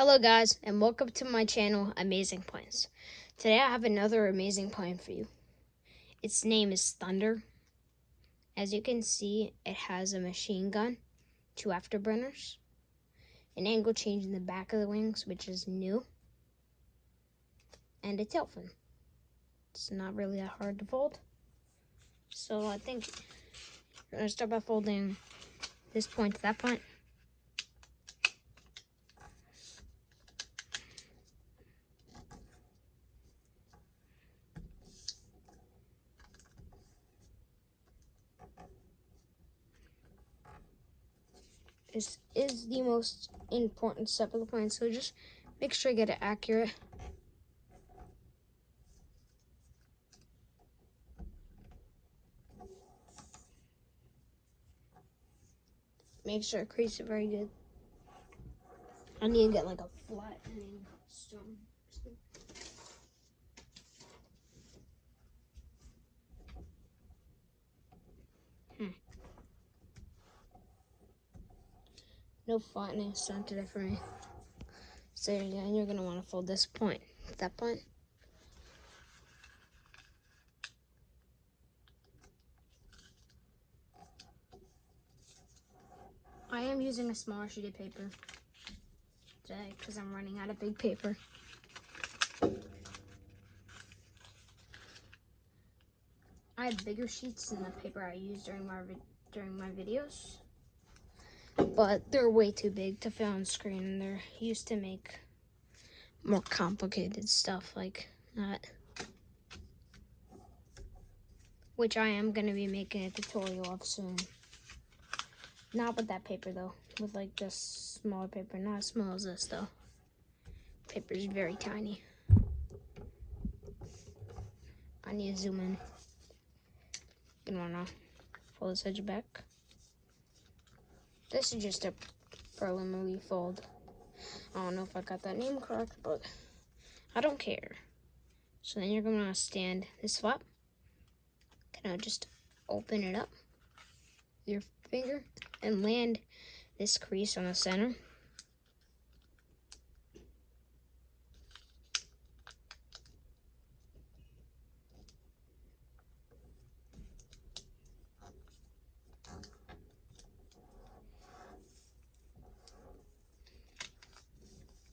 Hello guys, and welcome to my channel, Amazing Plans. Today I have another amazing plan for you. Its name is Thunder. As you can see, it has a machine gun, 2 afterburners, an angle change in the back of the wings, which is new, and a tail fin. It's not really that hard to fold. So I think we're going to start by folding this point to that point. This is the most important step of the plan, so just make sure you get it accurate. Make sure I crease it very good. I need to get like a flattening stone. No flattening stone today for me. So again, you're gonna want to fold this point to that point. I am using a smaller sheet of paper today because I'm running out of big paper. I have bigger sheets than the paper I use during my videos, but they're way too big to fit on screen, and they're used to make more complicated stuff like that, which I am gonna be making a tutorial of soon. Not with that paper though, with like this smaller paper, not as small as this though. Paper is very tiny. I need to zoom in. You wanna fold this edge back. This is just a preliminary fold. I don't know if I got that name correct, but I don't care. So then you're gonna stand this flap. Kind of just open it up with your finger and land this crease on the center.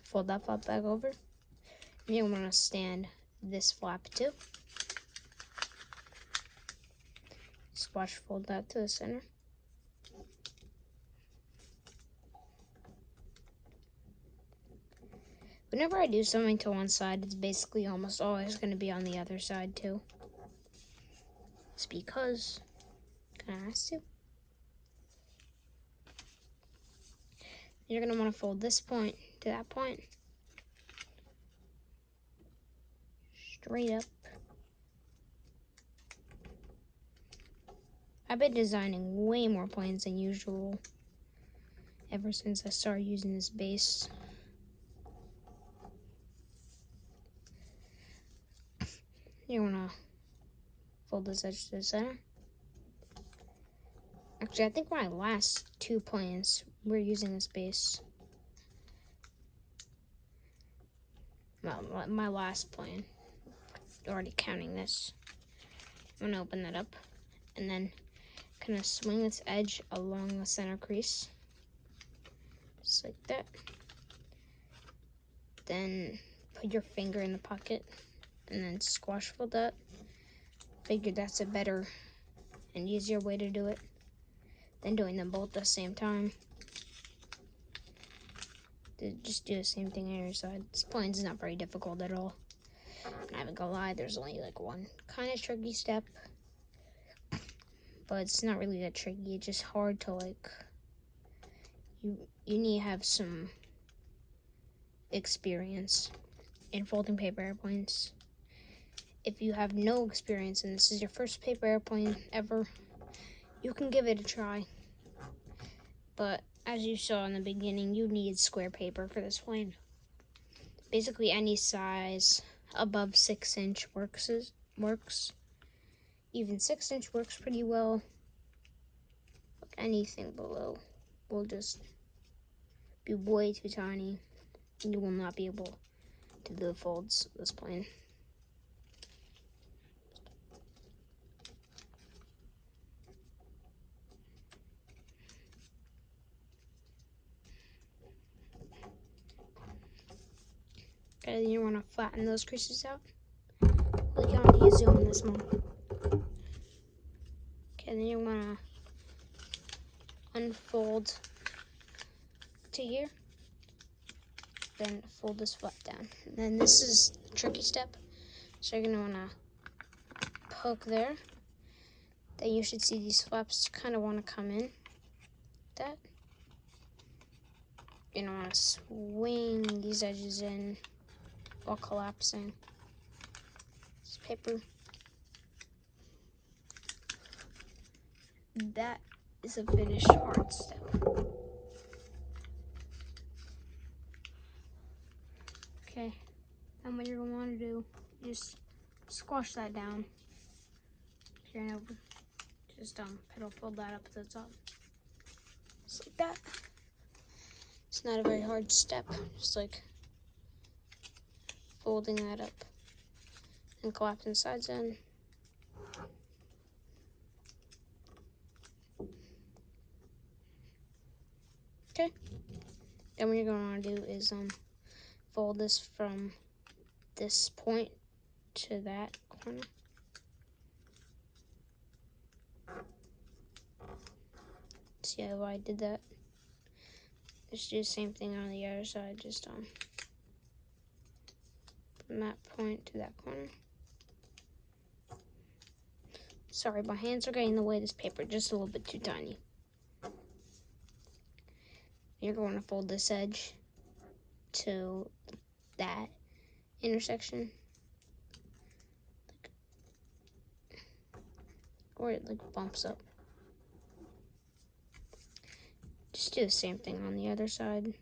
Fold that flap back over. And you're gonna stand this flap too. Squash fold that to the center. Whenever I do something to one side, it's basically almost always going to be on the other side too. It's because it kind of has to. You're going to want to fold this point to that point. Straight up. I've been designing way more planes than usual ever since I started using this base. You're going to fold this edge to the center. Actually, I think my last 2 planes were using this base. Well, my last plane, already counting this. I'm going to open that up and then kind of swing this edge along the center crease. Just like that. Then put your finger in the pocket and then squash fold that. Figured that's a better and easier way to do it than doing them both at the same time. Just do the same thing on your side. This plane's not very difficult at all. I'm not gonna lie, there's only like one kind of tricky step. But it's not really that tricky, it's just hard to like, you need to have some experience in folding paper airplanes. If you have no experience and this is your first paper airplane ever, you can give it a try. But as you saw in the beginning, you need square paper for this plane. Basically any size above 6-inch works. Even 6-inch works pretty well. Anything below will just be way too tiny. you will not be able to do the folds of this plane. Okay, then you want to flatten those creases out. Like you don't need to zoom in this one. Okay, then you want to unfold to here. Then fold this flap down. And then this is the tricky step. So you're going to want to poke there. Then you should see these flaps kind of want to come in. Like that. You're going to want to swing these edges in while collapsing this paper. That is a finished art step. Okay, then what you're going to want to do is squash that down. Here and over. Just pedal fold that up to the top. Just like that. It's not a very hard step. Just like folding that up and collapsing sides in. Okay. Then what you're going to want to do is fold this from this point to that corner. See how I did that? Just do the same thing on the other side. Just from that point to that corner. Sorry, my hands are getting in the way of this paper just a little bit too tiny. You're going to fold this edge to that intersection. Or it like bumps up. Just do the same thing on the other side.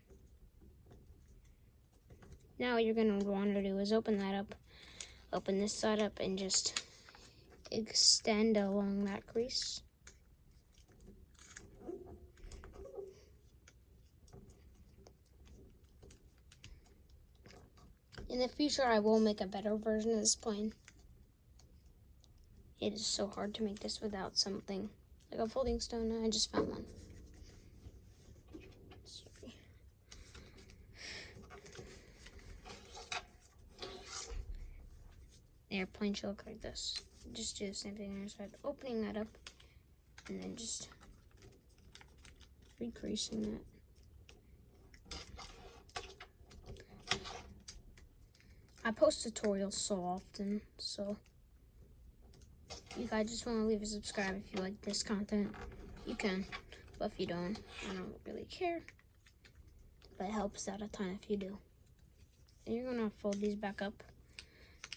Now what you're going to want to do is open that up, open this side up, and just extend along that crease. In the future, I will make a better version of this plane. It is so hard to make this without something like a folding stone. I just found one. Sorry. The airplane should look like this. Just do the same thing on your side, opening that up, and then just recreasing that. I post tutorials so often, so if you guys just want to leave a subscribe if you like this content, you can. But if you don't, I don't really care. But it helps out a ton if you do. And you're going to fold these back up.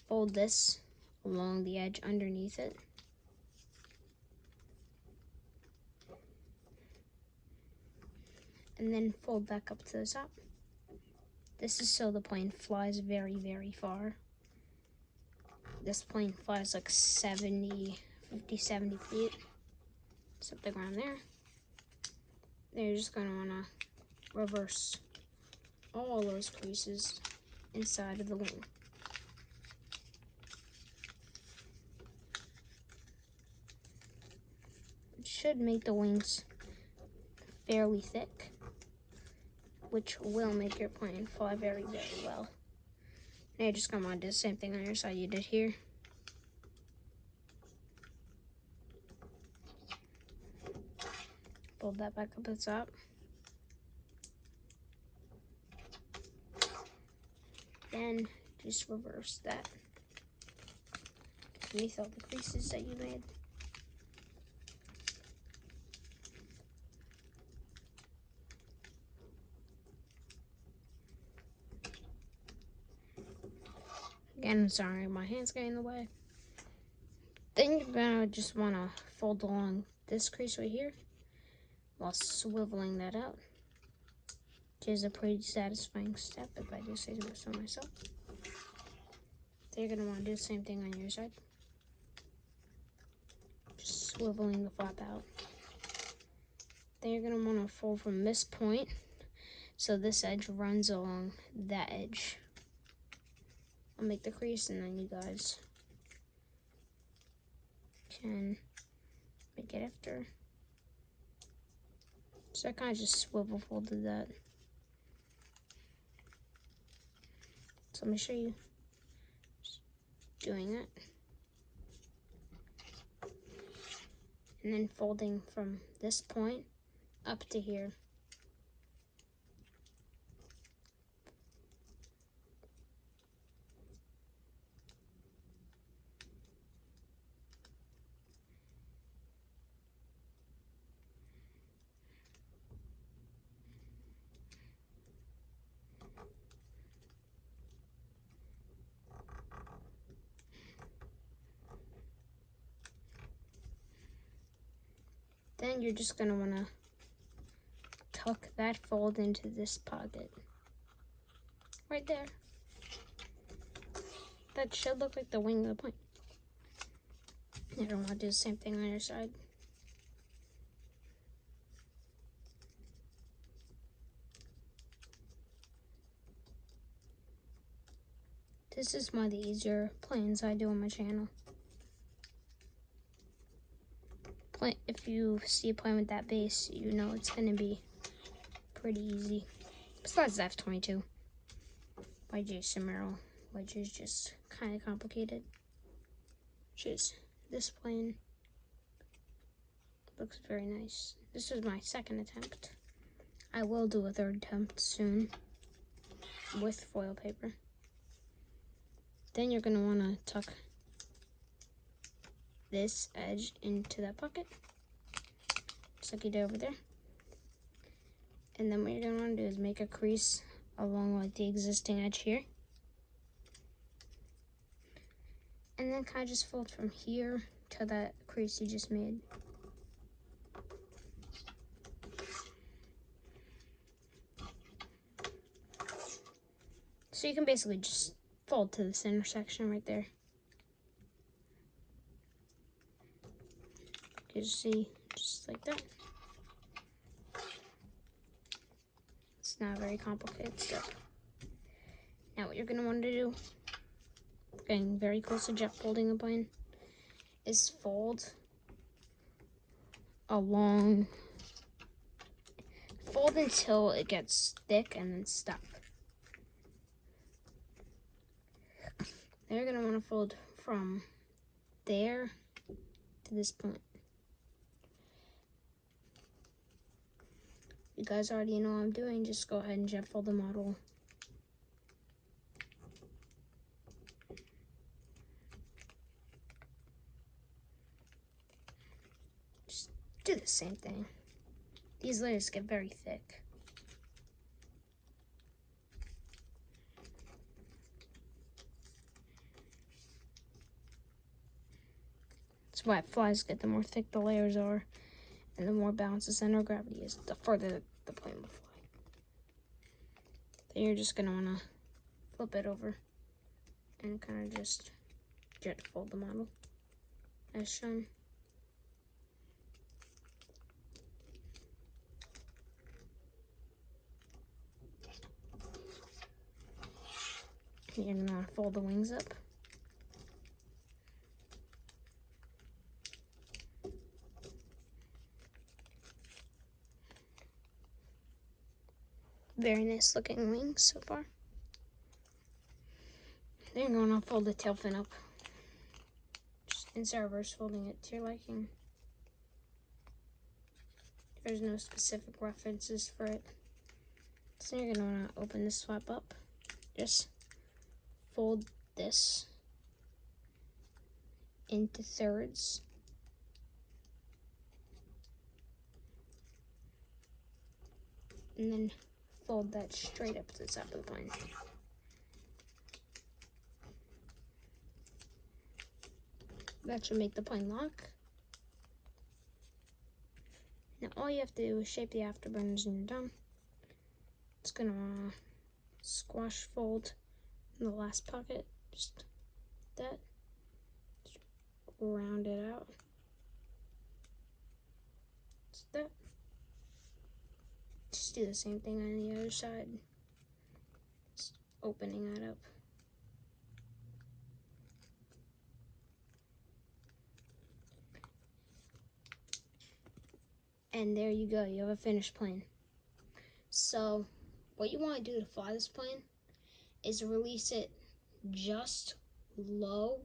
Fold this along the edge underneath it. And then fold back up to the top. This is so the plane flies very, very far. This plane flies like 50, 70 feet. Something around there. Then you're just going to want to reverse all those creases inside of the wing. It should make the wings fairly thick, which will make your plane fly very, very well. Now you're just going to want to do the same thing on your side you did here. Fold that back up at the top. Then just reverse that underneath all the creases that you made. Again, sorry, my hand's getting in the way. Then you're gonna just wanna fold along this crease right here while swiveling that out, which is a pretty satisfying step if I do say so myself. Then you're gonna wanna do the same thing on your side. Just swiveling the flap out. Then you're gonna wanna fold from this point So this edge runs along that edge. I'll make the crease and then you guys can make it after. So I kind of just swivel folded that. So let me show you just doing it. And then folding from this point up to here. Then you're just gonna wanna tuck that fold into this pocket. Right there. That should look like the wing of the point. You're gonna wanna do the same thing on your side. This is one of the easier planes I do on my channel. If you see a plane with that base, you know it's gonna be pretty easy. Besides the F-22 by Jason Merrill, which is just kind of complicated. Which is this plane. Looks very nice. This was my second attempt. I will do a third attempt soon with foil paper. Then you're gonna wanna tuck this edge into that pocket, just like you did over there. And then what you're gonna wanna do is make a crease along like the existing edge here. And then kind of just fold from here to that crease you just made. So you can basically just fold to this intersection right there. You see, just like that. It's not a very complicated step. Now what you're gonna want to do, getting very close to jet folding the plane, is fold along, fold until it gets thick and then stop. Then you're gonna want to fold from there to this point. You guys already know what I'm doing, just go ahead and jet fold the model. Just do the same thing. These layers get very thick. That's why flies get the more thick the layers are, and the more balanced the center of gravity is, the further the plane will fly. Then you're just gonna wanna flip it over and kind of just jet fold the model as shown. You're gonna wanna fold the wings up. Very nice looking wings so far. Then you're gonna fold the tail fin up. Just instead of reverse folding it to your liking. There's no specific references for it. So you're gonna wanna open this flap up. Just fold this into thirds. And then fold that straight up to the top of the plane. That should make the plane lock. Now all you have to do is shape the afterburners and you're done. It's gonna squash fold in the last pocket, just that. Just round it out. Just that. Just do the same thing on the other side. Just opening that up. And there you go, you have a finished plane. So what you want to do to fly this plane is release it just low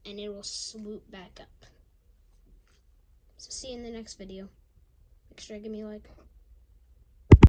and it will swoop back up. So see you in the next video. Make sure to give me a like.